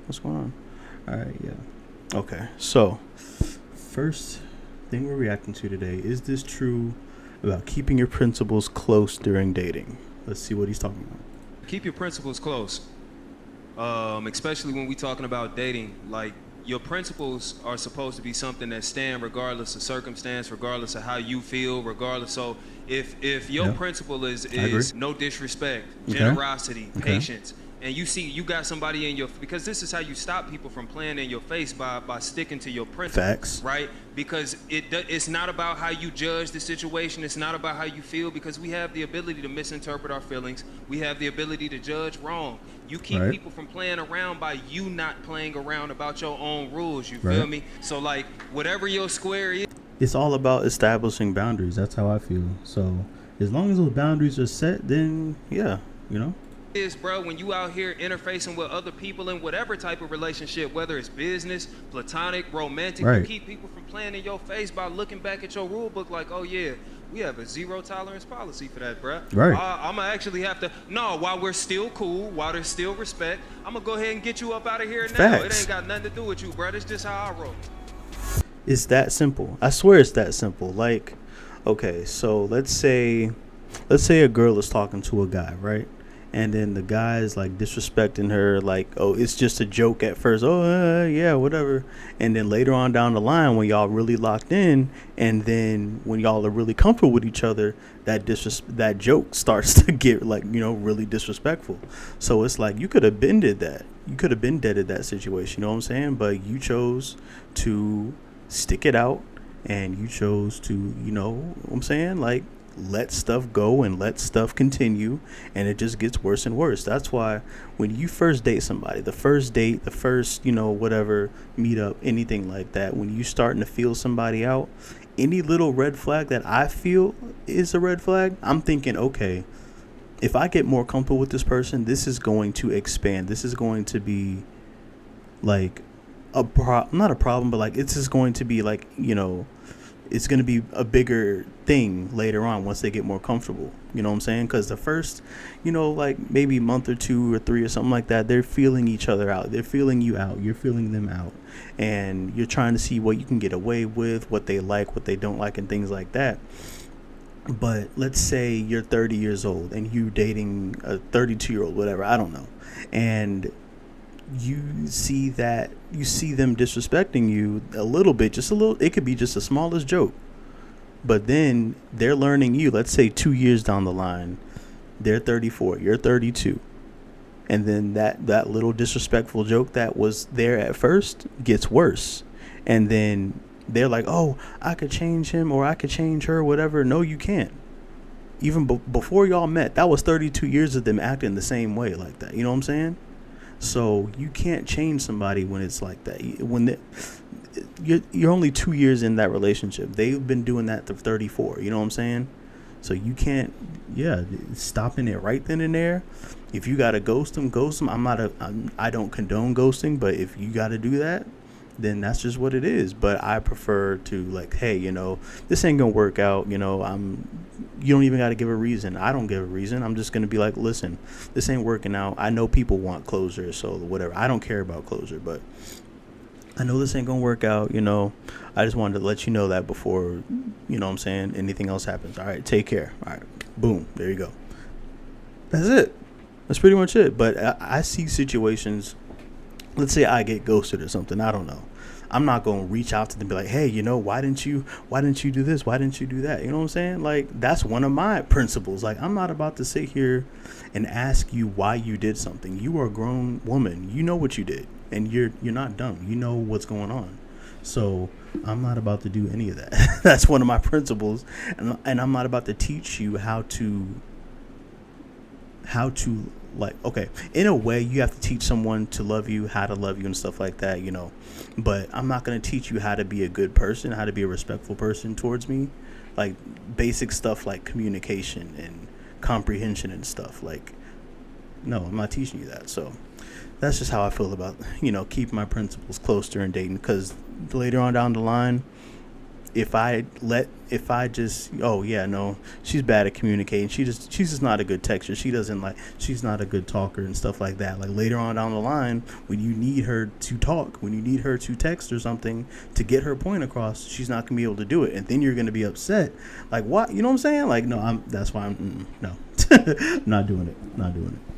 What's going on? All right, yeah. Okay, so first thing we're reacting to today, is this true about keeping your principles close during dating? Let's see what he's talking about. Keep your principles close, especially when we talking about dating. Like, your principles are supposed to be something that stand regardless of circumstance, regardless of how you feel, regardless. So if your Yeah, principle is I agree. is no disrespect, Okay. generosity, Okay. patience, and you see you got somebody in your, because this is how you stop people from playing in your face, by sticking to your principle, Facts. right? Because it's not about how you judge the situation, it's not about how you feel, because we have the ability to misinterpret our feelings, we have the ability to judge wrong. You keep Right. people from playing around by you not playing around about your own rules, you feel Right. me? So like, whatever your square It's all about establishing boundaries. That's how I feel. So as long as those boundaries are set, then yeah, you know. is, bro, when you out here interfacing with other people in whatever type of relationship, whether it's business, platonic, romantic, you Right. keep people from playing in your face by looking back at your rule book like, oh yeah, we have a zero tolerance policy for that, bro. Right. I'm gonna actually have to, no, while we're still cool, while there's still respect, I'm gonna go ahead and get you up out of here now. It Facts. ain't got nothing to do with you, bro. It's just how I roll. It's that simple. I swear it's that simple. Like, okay, so let's say a girl is talking to a guy, right? And then the guy is like disrespecting her, like, oh, it's just a joke at first. Oh, yeah, whatever. And then later on down the line, when y'all really locked in, and then when y'all are really comfortable with each other, that joke starts to get like, really disrespectful. So it's like you could have been did that. You could have been dead at that situation. You know what I'm saying? But you chose to stick it out, and you chose to, what I'm saying, like, let stuff go and let stuff continue, and it just gets worse and worse. That's why when you first date somebody, the first date, the first, whatever, meet up, anything like that, when you starting to feel somebody out, any little red flag that I feel is a red flag, I'm thinking, okay, if I get more comfortable with this person, this is going to expand. This is going to be like not a problem, but like it's just going to be like, it's going to be a bigger thing later on once they get more comfortable. You know what I'm saying? Because the first, like maybe month or two or three or something like that, they're feeling each other out. They're feeling you out. You're feeling them out. And you're trying to see what you can get away with, what they like, what they don't like, and things like that. But let's say you're 30 years old and you dating a 32-year-old, whatever, I don't know. And you see them disrespecting you a little bit, just a little. It could be just the smallest joke, but then they're learning you. Let's say 2 years down the line, they're 34, you're 32, and then that little disrespectful joke that was there at first gets worse, and then they're like, oh, I could change him or I could change her, whatever. No, you can't. Even before y'all met, that was 32 years of them acting the same way like that. You know what I'm saying? So you can't change somebody when it's like that. You're only 2 years in that relationship. They've been doing that to 34. You know what I'm saying? So you can't, yeah, stopping it right then and there. If you gotta ghost them, ghost them. I don't condone ghosting, but if you gotta do that, then that's just what it is. But I prefer to, like, hey, this ain't gonna work out. You don't even got to give a reason. I don't give a reason. I'm just gonna be like, listen, this ain't working out. I know people want closure, so whatever. I don't care about closure, but I know this ain't gonna work out. I just wanted to let you know that before, what I'm saying, anything else happens. All right, take care. All right, boom, there you go. That's it. That's pretty much it. But I see situations. Let's say I get ghosted or something. I don't know. I'm not going to reach out to them and be like, hey, why didn't you do this? Why didn't you do that? You know what I'm saying? Like, that's one of my principles. Like, I'm not about to sit here and ask you why you did something. You are a grown woman. You know what you did, and you're not dumb. You know what's going on. So I'm not about to do any of that. That's one of my principles. And I'm not about to teach you how to like, okay, in a way you have to teach someone to love you, how to love you and stuff like that, but I'm not going to teach you how to be a good person, how to be a respectful person towards me, like basic stuff like communication and comprehension and stuff. Like, no, I'm not teaching you that. So that's just how I feel about keeping my principles close during dating, because later on down the line, if I just, oh yeah, no, she's bad at communicating. She's just not a good texter. She's not a good talker and stuff like that. Like later on down the line, when you need her to talk, when you need her to text or something to get her point across, she's not gonna be able to do it, and then you're gonna be upset. Like what? You know what I'm saying? Like no, that's why I'm no, not doing it. Not doing it.